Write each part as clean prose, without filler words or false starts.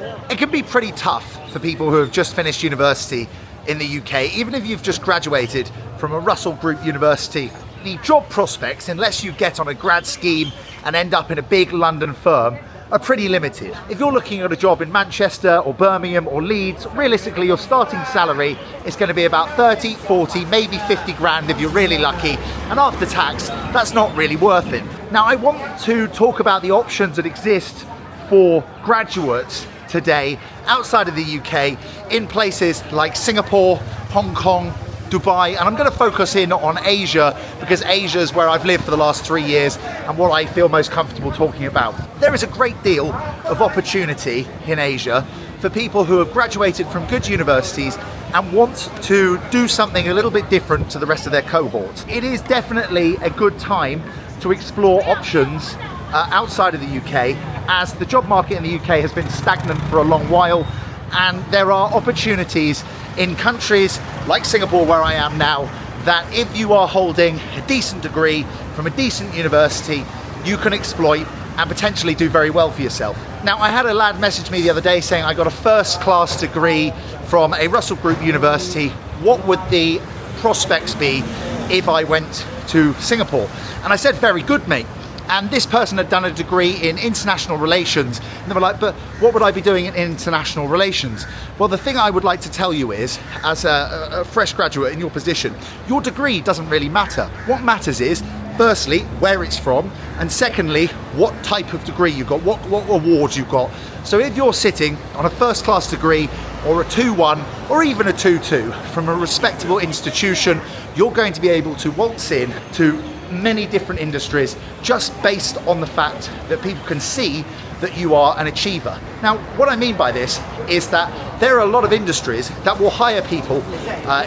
It can be pretty tough for people who have just finished university in the UK, even if you've just graduated from a Russell Group university. The job prospects, unless you get on a grad scheme and end up in a big London firm, are pretty limited. If you're looking at a job in Manchester or Birmingham or Leeds, realistically your starting salary is going to be about 30, 40, maybe 50 grand if you're really lucky, and after tax, that's not really worth it. Now I want to talk about the options that exist for graduates today outside of the UK in places like Singapore, Hong Kong, Dubai, and I'm going to focus in on Asia because Asia is where I've lived for the last 3 years and what I feel most comfortable talking about. There is a great deal of opportunity in Asia for people who have graduated from good universities and want to do something a little bit different to the rest of their cohort. It is definitely a good time to explore options outside of the UK, as the job market in the UK has been stagnant for a long while, and there are opportunities in countries like Singapore, where I am now, that if you are holding a decent degree from a decent university, you can exploit and potentially do very well for yourself. Now, I had a lad message me the other day saying I got a first class degree from a Russell Group university. What would the prospects be if I went to Singapore? And I said, very good, mate. And this person had done a degree in international relations. And they were like, but what would I be doing in international relations? Well, the thing I would like to tell you is, as a fresh graduate in your position, your degree doesn't really matter. What matters is, firstly, where it's from, and secondly, what type of degree you got, what awards you got. So if you're sitting on a first class degree or a 2-1 or even a 2-2 from a respectable institution, you're going to be able to waltz in to many different industries just based on the fact that people can see that you are an achiever. Now, what I mean by this is that there are a lot of industries that will hire people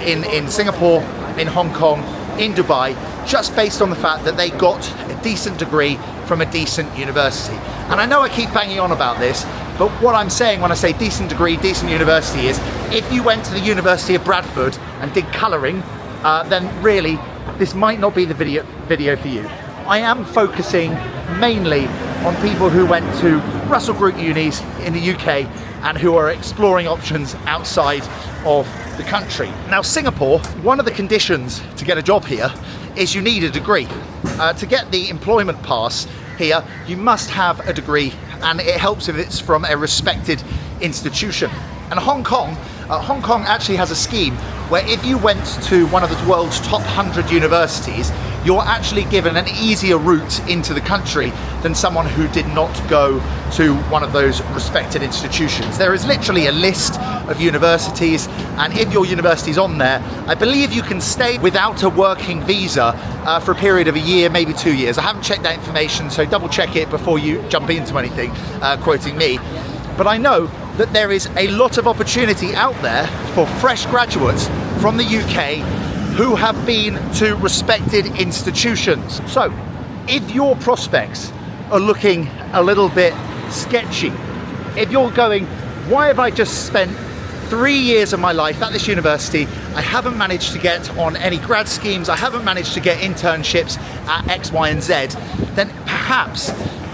in Singapore, in Hong Kong, in Dubai, just based on the fact that they got a decent degree from a decent university. And I know I keep banging on about this, but what I'm saying when I say decent degree, decent university is, if you went to the University of Bradford and did colouring, then really this might not be the video for you. I am focusing mainly on people who went to Russell Group unis in the UK and who are exploring options outside of the country. Now, Singapore, one of the conditions to get a job here is you need a degree. To get the employment pass here, you must have a degree, and it helps if it's from a respected institution. And Hong Kong actually has a scheme where if you went to one of the world's top 100 universities, you're actually given an easier route into the country than someone who did not go to one of those respected institutions. There is literally a list of universities, and if your university's on there, I believe you can stay without a working visa for a period of a year, maybe 2 years. I haven't checked that information, so double check it before you jump into anything, quoting me. But I know that there is a lot of opportunity out there for fresh graduates from the UK who have been to respected institutions. So if your prospects are looking a little bit sketchy, if you're going, why have I just spent 3 years of my life at this university, I haven't managed to get on any grad schemes, I haven't managed to get internships at X, Y, and Z, then perhaps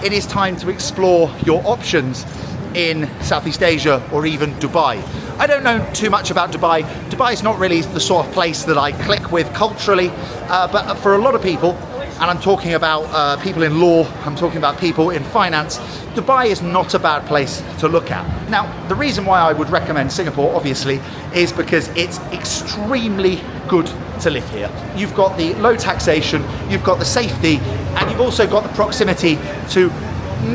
it is time to explore your options in Southeast Asia or even Dubai. I don't know too much about Dubai. Dubai is not really the sort of place that I click with culturally, but for a lot of people, and I'm talking about people in law, I'm talking about people in finance, Dubai is not a bad place to look at. Now, the reason why I would recommend Singapore, obviously, is because it's extremely good to live here. You've got the low taxation, you've got the safety, and you've also got the proximity to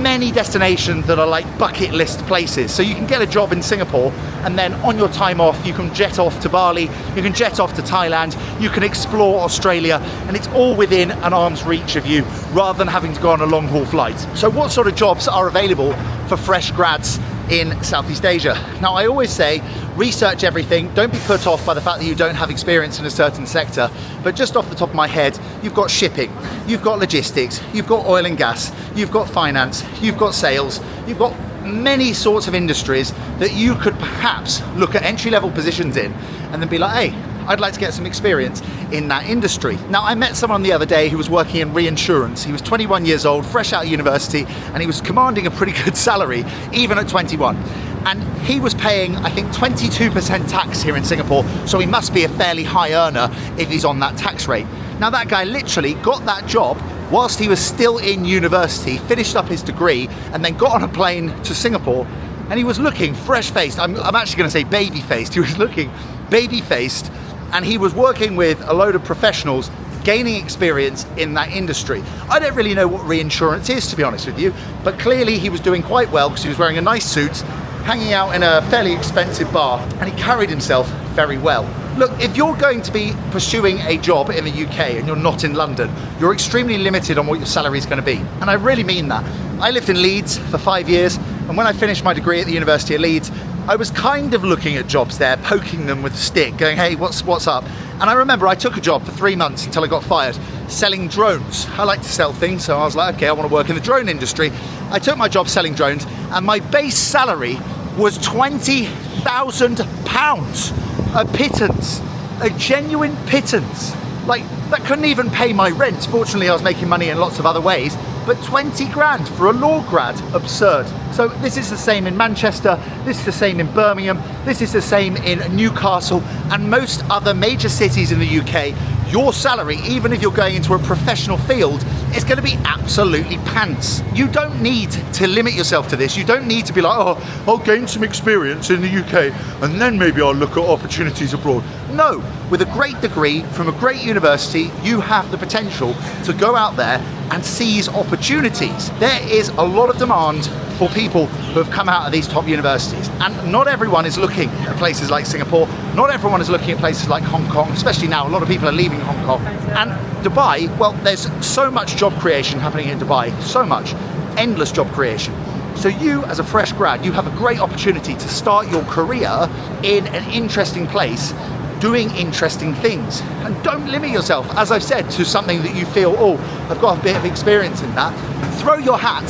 many destinations that are like bucket list places. So you can get a job in Singapore, and then on your time off you can jet off to Bali, you can jet off to Thailand, you can explore Australia, and it's all within an arm's reach of you rather than having to go on a long haul flight. So what sort of jobs are available for fresh grads in Southeast Asia? Now, I always say, research everything. Don't be put off by the fact that you don't have experience in a certain sector, but just off the top of my head, you've got shipping, you've got logistics, you've got oil and gas, you've got finance, you've got sales, you've got many sorts of industries that you could perhaps look at entry-level positions in and then be like, hey, I'd like to get some experience in that industry. Now, I met someone the other day who was working in reinsurance. He was 21 years old, fresh out of university, and he was commanding a pretty good salary, even at 21. And he was paying, I think, 22% tax here in Singapore, so he must be a fairly high earner if he's on that tax rate. Now that guy literally got that job whilst he was still in university, finished up his degree, and then got on a plane to Singapore, and he was looking fresh-faced. I'm actually going to say baby-faced. He was looking baby-faced, and he was working with a load of professionals, gaining experience in that industry. I don't really know what reinsurance is, to be honest with you, but clearly he was doing quite well because he was wearing a nice suit, hanging out in a fairly expensive bar, and he carried himself very well. Look, if you're going to be pursuing a job in the UK and you're not in London, you're extremely limited on what your salary is going to be. And I really mean that. I lived in Leeds for 5 years, and when I finished my degree at the University of Leeds, I was kind of looking at jobs there, poking them with a stick, going, hey, what's up? And I remember I took a job for 3 months until I got fired, selling drones. I like to sell things, so I was like, okay, I want to work in the drone industry. I took my job selling drones, and my base salary was £20,000. A pittance, a genuine pittance. Like, that couldn't even pay my rent. Fortunately, I was making money in lots of other ways, but 20 grand for a law grad, absurd. So this is the same in Manchester, this is the same in Birmingham, this is the same in Newcastle, and most other major cities in the UK. Your salary, even if you're going into a professional field, is going to be absolutely pants. You don't need to limit yourself to this. You don't need to be like, oh, I'll gain some experience in the UK and then maybe I'll look at opportunities abroad. No, with a great degree from a great university, you have the potential to go out there and seize opportunities. There is a lot of demand for people who have come out of these top universities, and not everyone is looking at places like Singapore, not everyone is looking at places like Hong Kong, especially now. A lot of people are leaving Hong Kong. And Dubai, well, there's so much job creation happening in Dubai, so much, endless job creation. So you, as a fresh grad, you have a great opportunity to start your career in an interesting place, doing interesting things. And don't limit yourself, as I've said, to something that you feel, oh, I've got a bit of experience in that. Throw your hat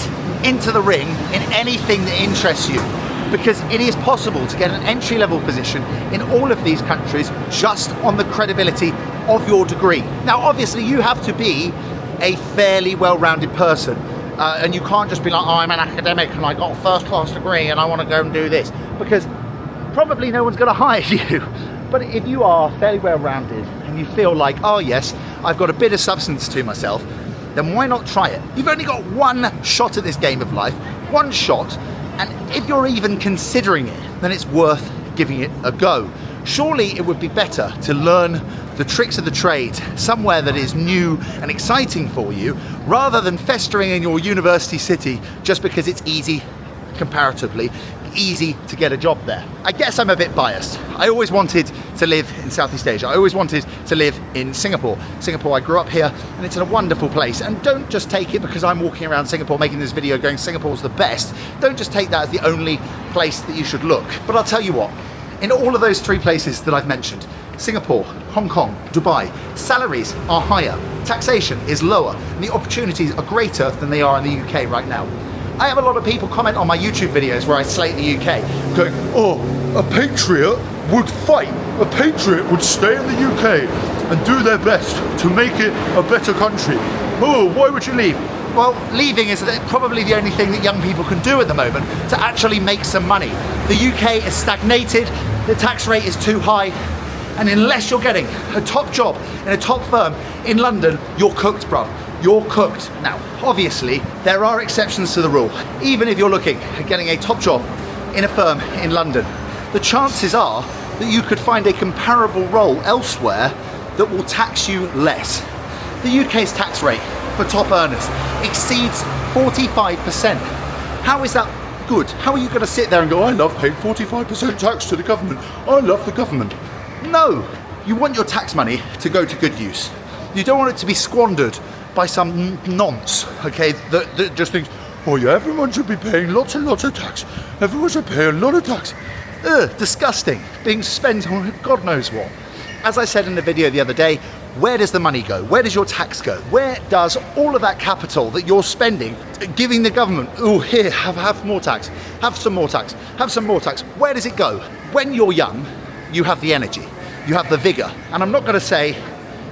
into the ring in anything that interests you, because it is possible to get an entry-level position in all of these countries just on the credibility of your degree. Now, obviously, you have to be a fairly well-rounded person, and you can't just be like, oh, I'm an academic and I got a first-class degree and I want to go and do this, because probably no one's going to hire you. But if you are fairly well-rounded and you feel like, oh yes, I've got a bit of substance to myself, then why not try it? You've only got one shot at this game of life, one shot, and if you're even considering it, then it's worth giving it a go. Surely it would be better to learn the tricks of the trade somewhere that is new and exciting for you, rather than festering in your university city just because it's easy, comparatively easy to get a job there. I guess I'm a bit biased. I always wanted to live in Southeast Asia. I always wanted to live in Singapore. Singapore, I grew up here, and it's a wonderful place. And don't just take it because I'm walking around Singapore making this video going Singapore's the best. Don't just take that as the only place that you should look. But I'll tell you what, in all of those 3 places that I've mentioned, Singapore, Hong Kong, Dubai, salaries are higher, taxation is lower, and the opportunities are greater than they are in the UK right now. I have a lot of people comment on my YouTube videos where I slate the UK, going, oh, a patriot would fight, a patriot would stay in the UK and do their best to make it a better country. Oh, why would you leave? Well, leaving is probably the only thing that young people can do at the moment to actually make some money. The UK is stagnated, the tax rate is too high, and unless you're getting a top job in a top firm in London, you're cooked, bruv. You're cooked. Now, obviously, there are exceptions to the rule. Even if you're looking at getting a top job in a firm in London, the chances are that you could find a comparable role elsewhere that will tax you less. The UK's tax rate for top earners exceeds 45%. How is that good? How are you going to sit there and go, I love paying 45% tax to the government. I love the government. No, you want your tax money to go to good use. You don't want it to be squandered by some nonce, okay, that just thinks, oh yeah, everyone should be paying lots and lots of tax. Everyone should pay a lot of tax. Ugh, disgusting. Being spent on God knows what. As I said in the video the other day, where does the money go? Where does your tax go? Where does all of that capital that you're spending, giving the government, oh here, have more tax, have some more tax, have some more tax, where does it go? When you're young, you have the energy, you have the vigor. And I'm not going to say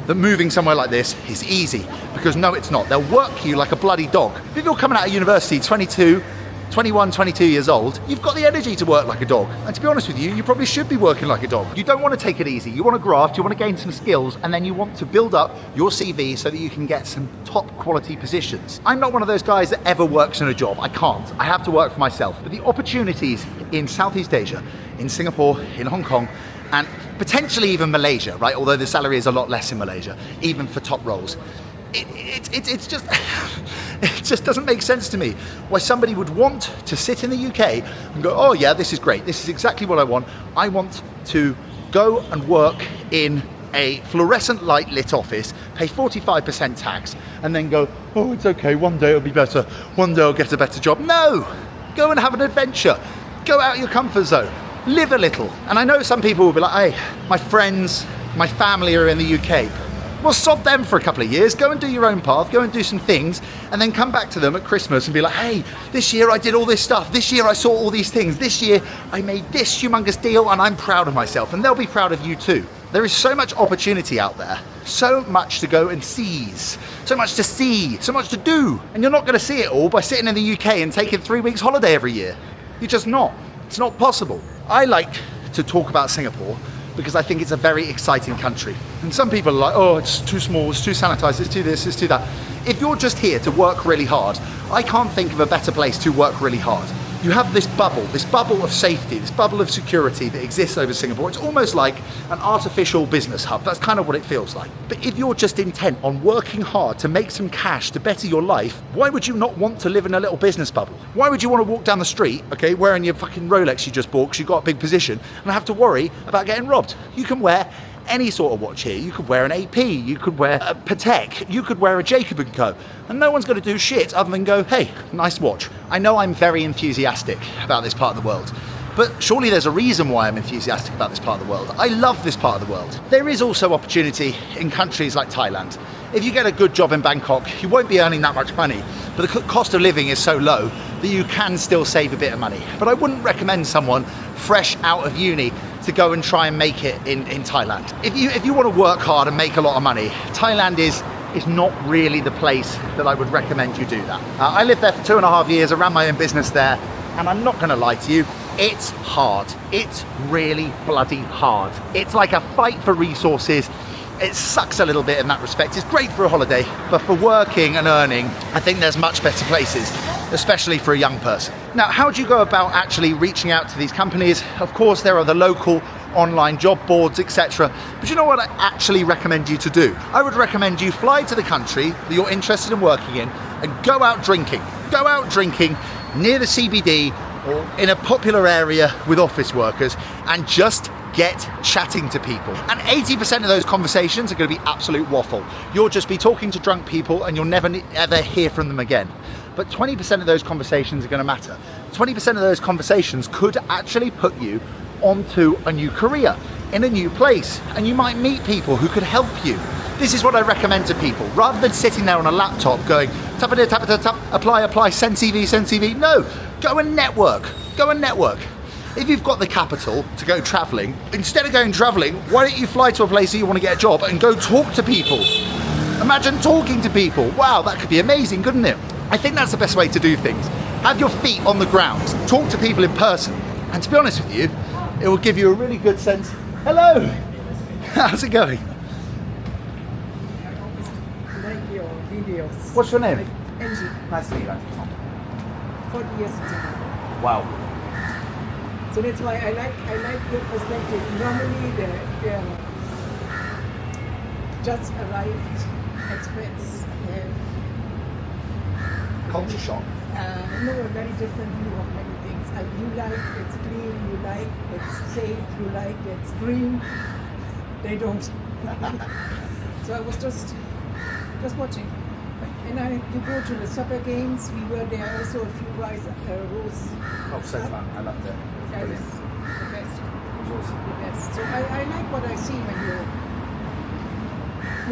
that moving somewhere like this is easy, because no, it's not. They'll work you like a bloody dog. If you're coming out of university 22, 21, 22 years old, you've got the energy to work like a dog. And to be honest with you, you probably should be working like a dog. You don't want to take it easy. You want to graft, you want to gain some skills, and then you want to build up your CV so that you can get some top quality positions. I'm not one of those guys that ever works in a job. I can't. I have to work for myself. But the opportunities in Southeast Asia, in Singapore, in Hong Kong, and potentially even Malaysia, right? Although the salary is a lot less in Malaysia, even for top roles. It's just, it just doesn't make sense to me why somebody would want to sit in the UK and go, oh yeah, this is great. This is exactly what I want. I want to go and work in a fluorescent light lit office, pay 45% tax, and then go, oh, it's okay, one day it'll be better. One day I'll get a better job. No, go and have an adventure. Go out of your comfort zone. Live a little. And I know some people will be like, hey, my friends, my family are in the UK. Well, sod them for a couple of years, go and do your own path, go and do some things, and then come back to them at Christmas and be like, hey, this year I did all this stuff, this year I saw all these things, this year I made this humongous deal and I'm proud of myself, and they'll be proud of you too. There is so much opportunity out there, so much to go and seize, so much to see, so much to do, and you're not going to see it all by sitting in the UK and taking 3 weeks holiday every year. You're just not. It's not possible. I like to talk about Singapore because I think it's a very exciting country. And some people are like, oh, it's too small, it's too sanitized, it's too this, it's too that. If you're just here to work really hard, I can't think of a better place to work really hard. You have this bubble of safety, this bubble of security that exists over Singapore. It's almost like an artificial business hub. That's kind of what it feels like. But if you're just intent on working hard to make some cash to better your life, why would you not want to live in a little business bubble? Why would you want to walk down the street, okay, wearing your fucking Rolex you just bought because you got a big position, and have to worry about getting robbed? You can wear any sort of watch here. You could wear an AP, you could wear a Patek, you could wear a Jacob & Co. And no one's going to do shit other than go, hey, nice watch. I know I'm very enthusiastic about this part of the world, but surely there's a reason why I'm enthusiastic about this part of the world. I love this part of the world. There is also opportunity in countries like Thailand. If you get a good job in Bangkok, you won't be earning that much money, but the cost of living is so low that you can still save a bit of money. But I wouldn't recommend someone fresh out of uni to go and try and make it in Thailand. If you want to work hard and make a lot of money, Thailand is not really the place that I would recommend you do that. I lived there for 2.5 years, I ran my own business there, and I'm not gonna lie to you, it's hard. It's really bloody hard. It's like a fight for resources. It sucks a little bit in that respect. It's great for a holiday, but for working and earning, I think there's much better places, especially for a young person. Now, how do you go about actually reaching out to these companies? Of course, there are the local online job boards, etc. But you know what I actually recommend you to do? I would recommend you fly to the country that you're interested in working in and go out drinking. Go out drinking near the CBD or in a popular area with office workers and just get chatting to people. And 80% of those conversations are going to be absolute waffle. You'll just be talking to drunk people and you'll never ever hear from them again. But 20% of those conversations are going to matter. 20% of those conversations could actually put you onto a new career in a new place, and you might meet people who could help you. This is what I recommend to people. Rather than sitting there on a laptop going tap it, tap it, tap, apply, send CV. No, go and network. Go and network. If you've got the capital to go traveling, instead of going traveling, why don't you fly to a place that you want to get a job and go talk to people? Imagine talking to people. Wow, that could be amazing, couldn't it? I think that's the best way to do things. Have your feet on the ground. Talk to people in person. And to be honest with you, it will give you a really good sense. Hello! How's it going? Like your videos. What's your name? Like Angie. Nice to meet you. 40 years ago. Wow. So that's why I like your perspective. Normally the just arrived expats have Culture shock. no, a very different view of many things. You like it's clean, you like it's safe, you like it's green. They don't. So I was just watching. And you go to the soccer games. We were there also a few rows. Oh, so fun. I loved it. That is the best. It was awesome. The best. So I like what I see when you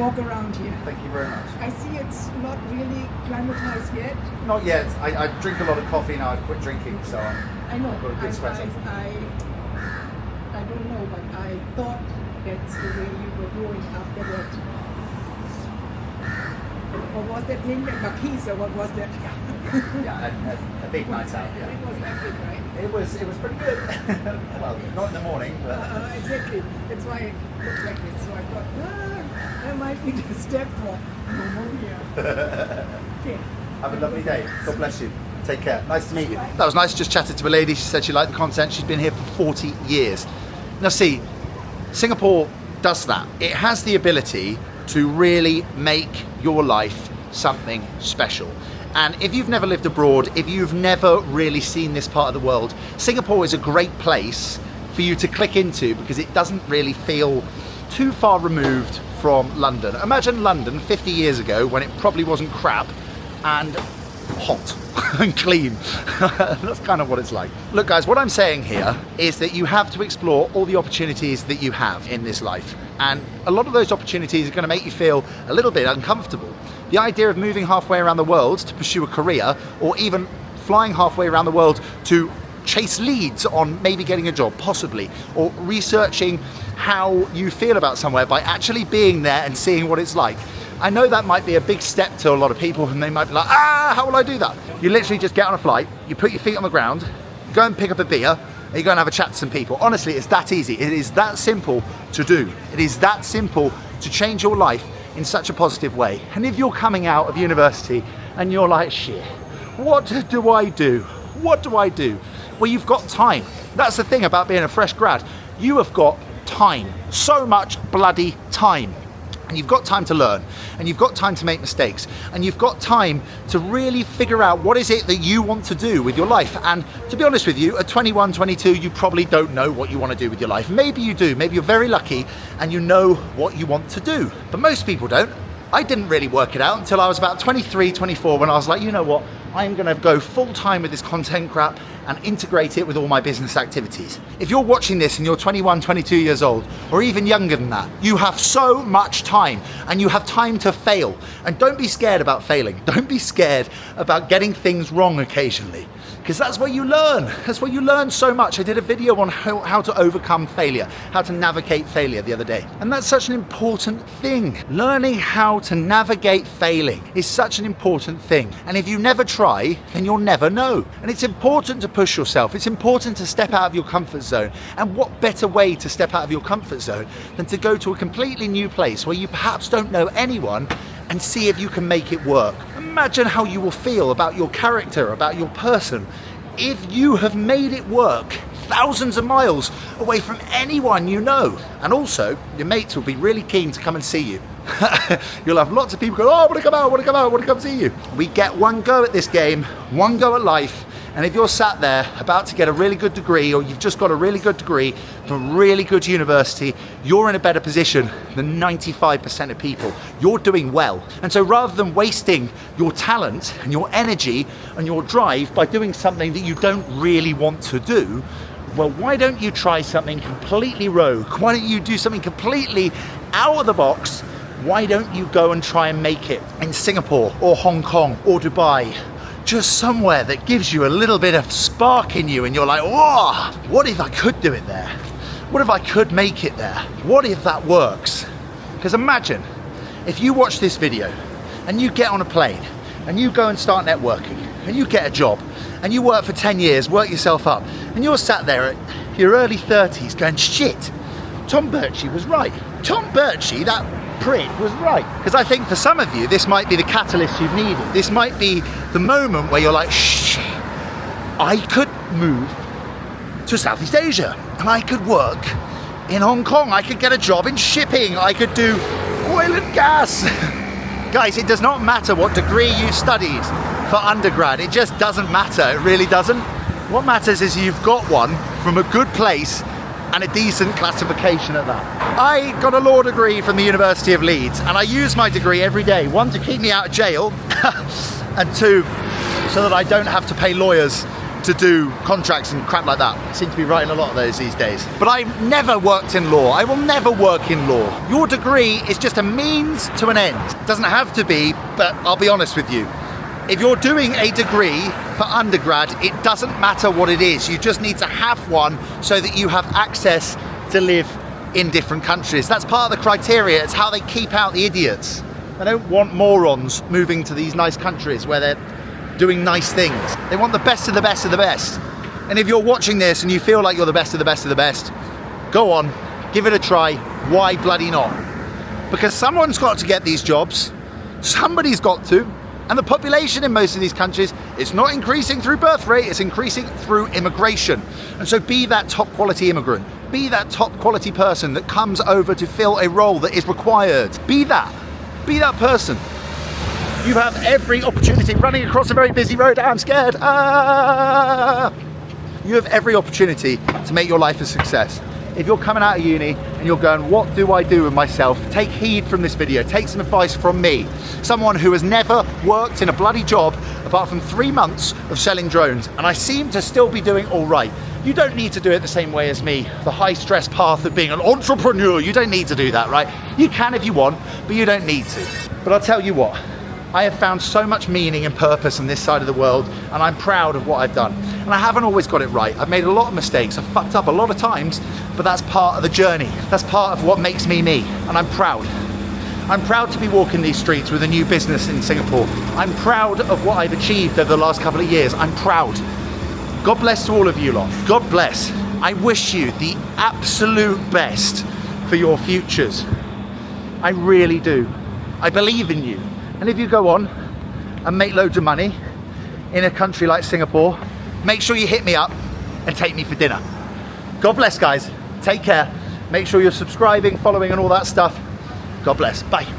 walk around here. Thank you very much. I see it's not really climatized yet. Not yet. I drink a lot of coffee now. I've quit drinking, so I know. I've got a good sweater. I don't know, but I thought that's the way you were going after that. Or was that named Marquise, or what was that? Yeah, a big night out. Yeah. It was epic, right? It was pretty good. Well, not in the morning, but Exactly. That's why it looked like this. So I thought, that might be the step for pneumonia. Okay. have a lovely day. God bless you. Take care. Nice to meet you. That was nice. Just chatted to a lady. She said she liked the content. She's been here for 40 years. Now see, Singapore does that. It has the ability to really make your life something special. And if you've never lived abroad, if you've never really seen this part of the world, Singapore is a great place for you to click into because it doesn't really feel too far removed from London. Imagine London 50 years ago when it probably wasn't crap and hot and clean. That's kind of what it's like. Look guys, what I'm saying here is that you have to explore all the opportunities that you have in this life. And a lot of those opportunities are going to make you feel a little bit uncomfortable. The idea of moving halfway around the world to pursue a career, or even flying halfway around the world to chase leads on maybe getting a job, possibly, or researching how you feel about somewhere by actually being there and seeing what it's like. I know that might be a big step to a lot of people and they might be like, how will I do that? You literally just get on a flight, you put your feet on the ground, go and pick up a beer, and you go and have a chat to some people. Honestly, it's that easy. It is that simple to do. It is that simple to change your life in such a positive way. And if you're coming out of university and you're like, shit, what do I do? What do I do? Well, you've got time. That's the thing about being a fresh grad. You have got time, so much bloody time. And you've got time to learn, and you've got time to make mistakes, and you've got time to really figure out what is it that you want to do with your life. And to be honest with you, at 21, 22, you probably don't know what you want to do with your life. Maybe you do, maybe you're very lucky and you know what you want to do, but most people don't. I didn't really work it out until I was about 23, 24, when I was like, you know what, I'm gonna go full time with this content crap and integrate it with all my business activities. If you're watching this and you're 21, 22 years old, or even younger than that, you have so much time and you have time to fail. And don't be scared about failing. Don't be scared about getting things wrong occasionally, because that's where you learn. That's where you learn so much. I did a video on how to overcome failure, how to navigate failure the other day. And that's such an important thing. Learning how to navigate failing is such an important thing. And if you never try, then you'll never know. And it's important to push yourself. It's important to step out of your comfort zone. And what better way to step out of your comfort zone than to go to a completely new place where you perhaps don't know anyone and see if you can make it work. Imagine how you will feel about your character, about your person, if you have made it work thousands of miles away from anyone you know. And also, your mates will be really keen to come and see you. You'll have lots of people go, oh, I want to come out, I want to come out, I want to come see you. We get one go at this game, one go at life. And if you're sat there about to get a really good degree, or you've just got a really good degree from a really good university, you're in a better position than 95% of people. You're doing well. And so rather than wasting your talent and your energy and your drive by doing something that you don't really want to do, well, why don't you try something completely rogue? Why don't you do something completely out of the box? Why don't you go and try and make it in Singapore or Hong Kong or Dubai? Just somewhere that gives you a little bit of spark in you and you're like, whoa, what if I could do it there? What if I could make it there? What if that works? Because imagine if you watch this video and you get on a plane and you go and start networking and you get a job and you work for 10 years, work yourself up, and you're sat there at your early 30s going, shit, Tom Birchie was right. Tom Birchie, that prick, was right. Because I think for some of you, this might be the catalyst you've needed. This might be the moment where you're like, shit, I could move to Southeast Asia and I could work in Hong Kong. I could get a job in shipping. I could do oil and gas. Guys, it does not matter what degree you studied for undergrad. It just doesn't matter. It really doesn't. What matters is you've got one from a good place and a decent classification at that. I got a law degree from the University of Leeds, and I use my degree every day. One, to keep me out of jail, and two, so that I don't have to pay lawyers to do contracts and crap like that. I seem to be writing a lot of those these days. But I've never worked in law. I will never work in law. Your degree is just a means to an end. It doesn't have to be, but I'll be honest with you. If you're doing a degree for undergrad, it doesn't matter what it is. You just need to have one so that you have access to live in different countries. That's part of the criteria. It's how they keep out the idiots. They don't want morons moving to these nice countries where they're doing nice things. They want the best of the best of the best. And if you're watching this and you feel like you're the best of the best of the best, go on, give it a try. Why bloody not? Because someone's got to get these jobs. Somebody's got to. And the population in most of these countries, it's not increasing through birth rate, it's increasing through immigration. And so be that top quality immigrant. Be that top quality person that comes over to fill a role that is required. Be that. Be that person. You have every opportunity running across a very busy road. I'm scared. You have every opportunity to make your life a success. If you're coming out of uni and you're going, what do I do with myself? Take heed from this video, take some advice from me. Someone who has never worked in a bloody job apart from 3 months of selling drones, and I seem to still be doing all right. You don't need to do it the same way as me, the high stress path of being an entrepreneur. You don't need to do that, right? You can if you want, but you don't need to. But I'll tell you what, I have found so much meaning and purpose on this side of the world, and I'm proud of what I've done. And I haven't always got it right. I've made a lot of mistakes. I've fucked up a lot of times, but that's part of the journey. That's part of what makes me me, and I'm proud. I'm proud to be walking these streets with a new business in Singapore. I'm proud of what I've achieved over the last couple of years. I'm proud. God bless to all of you lot. God bless. I wish you the absolute best for your futures. I really do. I believe in you. And if you go on and make loads of money in a country like Singapore, make sure you hit me up and take me for dinner. God bless, guys. Take care. Make sure you're subscribing, following, and all that stuff. God bless. Bye.